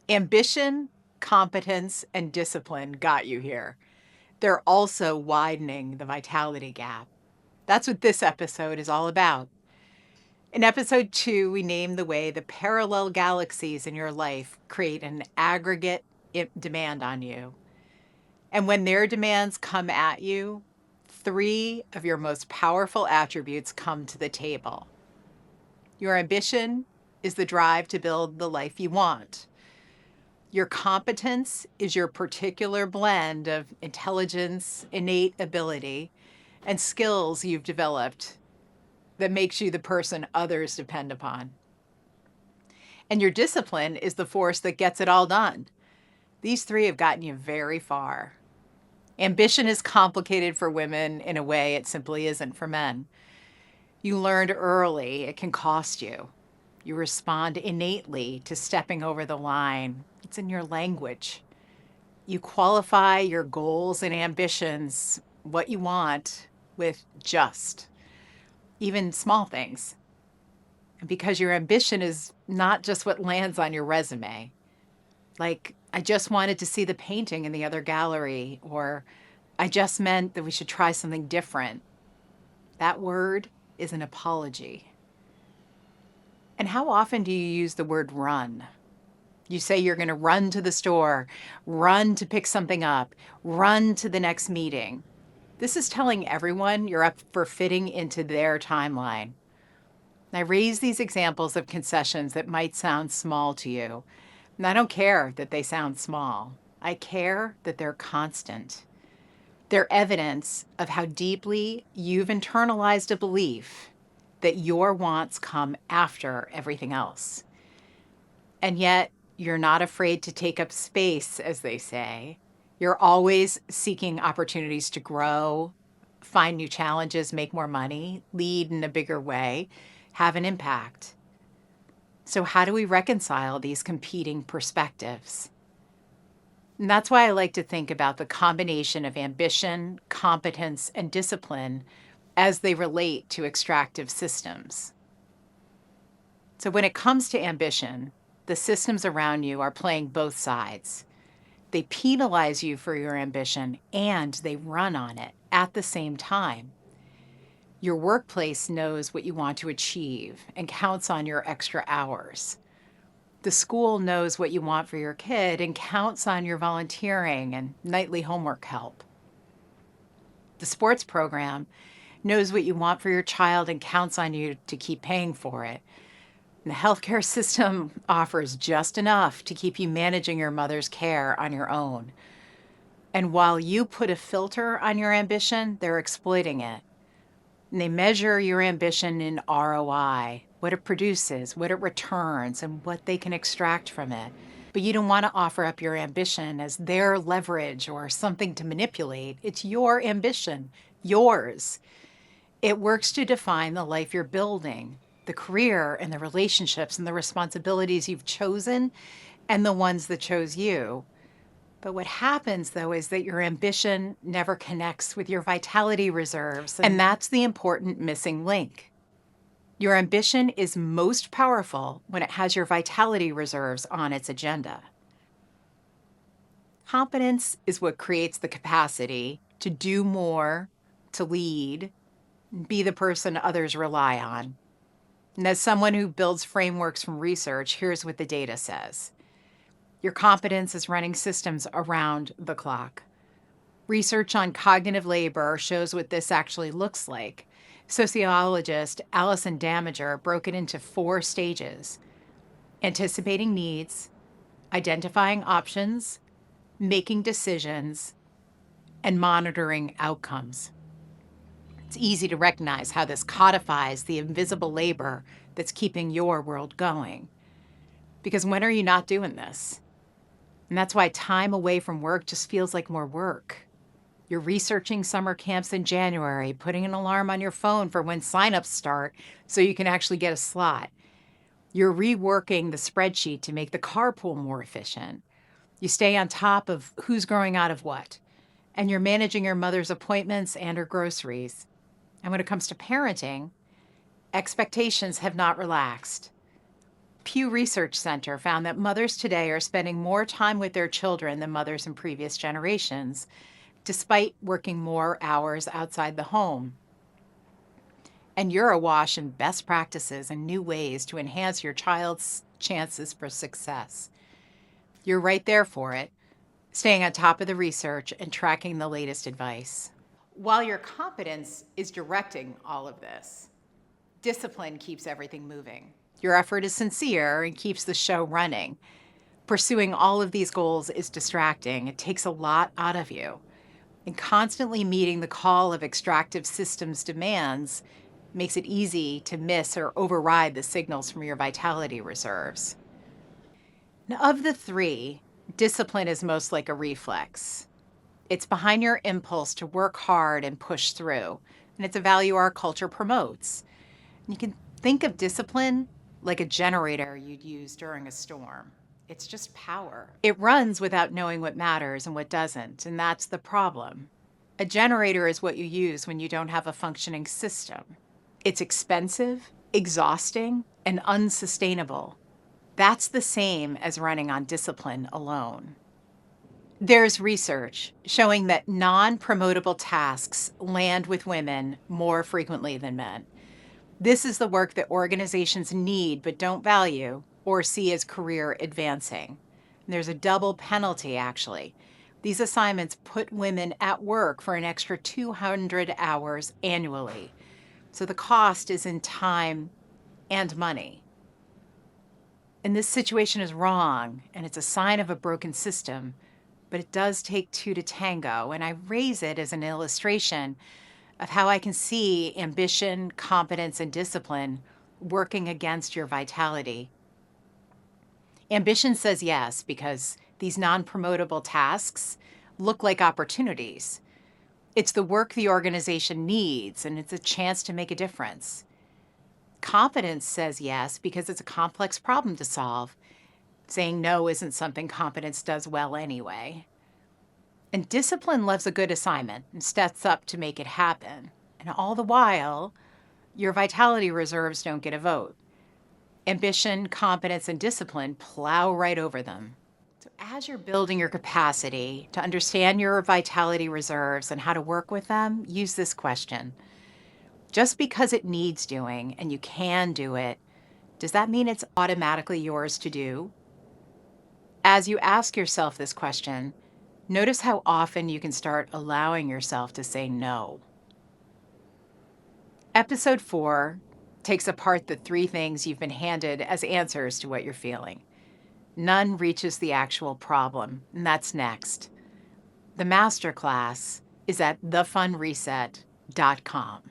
Ambition, competence, and discipline got you here. They're also widening the vitality gap. That's what this episode is all about. In episode 2, we named the way the parallel galaxies in your life create an aggregate demand on you. And when their demands come at you, 3 of your most powerful attributes come to the table. Your ambition is the drive to build the life you want. Your competence is your particular blend of intelligence, innate ability, and skills you've developed that makes you the person others depend upon. And your discipline is the force that gets it all done. These 3 have gotten you very far. Ambition is complicated for women in a way it simply isn't for men. You learned early it can cost you. You respond innately to stepping over the line. It's in your language. You qualify your goals and ambitions, what you want, with just, even small things. And because your ambition is not just what lands on your resume. Like, I just wanted to see the painting in the other gallery, or I just meant that we should try something different. That word is an apology. And how often do you use the word run? You say you're going to run to the store, run to pick something up, run to the next meeting. This is telling everyone you're up for fitting into their timeline. I raise these examples of concessions that might sound small to you. And I don't care that they sound small. I care that they're constant. They're evidence of how deeply you've internalized a belief that your wants come after everything else. And yet, you're not afraid to take up space, as they say. You're always seeking opportunities to grow, find new challenges, make more money, lead in a bigger way, have an impact. So how do we reconcile these competing perspectives? And that's why I like to think about the combination of ambition, competence, and discipline as they relate to extractive systems. So when it comes to ambition, the systems around you are playing both sides. They penalize you for your ambition and they run on it at the same time. Your workplace knows what you want to achieve and counts on your extra hours. The school knows what you want for your kid and counts on your volunteering and nightly homework help. The sports program knows what you want for your child and counts on you to keep paying for it. And the healthcare system offers just enough to keep you managing your mother's care on your own. And while you put a filter on your ambition, they're exploiting it. And they measure your ambition in ROI, what it produces, what it returns, and what they can extract from it. But you don't want to offer up your ambition as their leverage or something to manipulate. It's your ambition, yours. It works to define the life you're building, the career and the relationships and the responsibilities you've chosen and the ones that chose you. But what happens, though, is that your ambition never connects with your vitality reserves. And that's the important missing link. Your ambition is most powerful when it has your vitality reserves on its agenda. Competence is what creates the capacity to do more, to lead, be the person others rely on. And as someone who builds frameworks from research, here's what the data says. Your competence is running systems around the clock. Research on cognitive labor shows what this actually looks like. Sociologist Allison Daminger broke it into 4 stages: anticipating needs, identifying options, making decisions, and monitoring outcomes. It's easy to recognize how this codifies the invisible labor that's keeping your world going. Because when are you not doing this? And that's why time away from work just feels like more work. You're researching summer camps in January, putting an alarm on your phone for when signups start so you can actually get a slot. You're reworking the spreadsheet to make the carpool more efficient. You stay on top of who's growing out of what. And you're managing your mother's appointments and her groceries. And when it comes to parenting, expectations have not relaxed. Pew Research Center found that mothers today are spending more time with their children than mothers in previous generations, despite working more hours outside the home. And you're awash in best practices and new ways to enhance your child's chances for success. You're right there for it, staying on top of the research and tracking the latest advice. While your competence is directing all of this, discipline keeps everything moving. Your effort is sincere and keeps the show running. Pursuing all of these goals is distracting. It takes a lot out of you. And constantly meeting the call of extractive systems demands makes it easy to miss or override the signals from your vitality reserves. Now, of the three, discipline is most like a reflex. It's behind your impulse to work hard and push through, and it's a value our culture promotes. And you can think of discipline like a generator you'd use during a storm. It's just power. It runs without knowing what matters and what doesn't, and that's the problem. A generator is what you use when you don't have a functioning system. It's expensive, exhausting, and unsustainable. That's the same as running on discipline alone. There's research showing that non-promotable tasks land with women more frequently than men. This is the work that organizations need but don't value or see as career advancing. And there's a double penalty, actually. These assignments put women at work for an extra 200 hours annually. So the cost is in time and money. And this situation is wrong, and it's a sign of a broken system, but it does take two to tango. And I raise it as an illustration of how I can see ambition, competence, and discipline working against your vitality. Ambition says yes because these non-promotable tasks look like opportunities. It's the work the organization needs, and it's a chance to make a difference. Competence says yes because it's a complex problem to solve. Saying no isn't something competence does well anyway. And discipline loves a good assignment and steps up to make it happen. And all the while, your vitality reserves don't get a vote. Ambition, competence, and discipline plow right over them. So as you're building your capacity to understand your vitality reserves and how to work with them, use this question. Just because it needs doing and you can do it, does that mean it's automatically yours to do? As you ask yourself this question, notice how often you can start allowing yourself to say no. Episode 4 takes apart the 3 things you've been handed as answers to what you're feeling. None reaches the actual problem, and that's next. The masterclass is at thefunreset.com.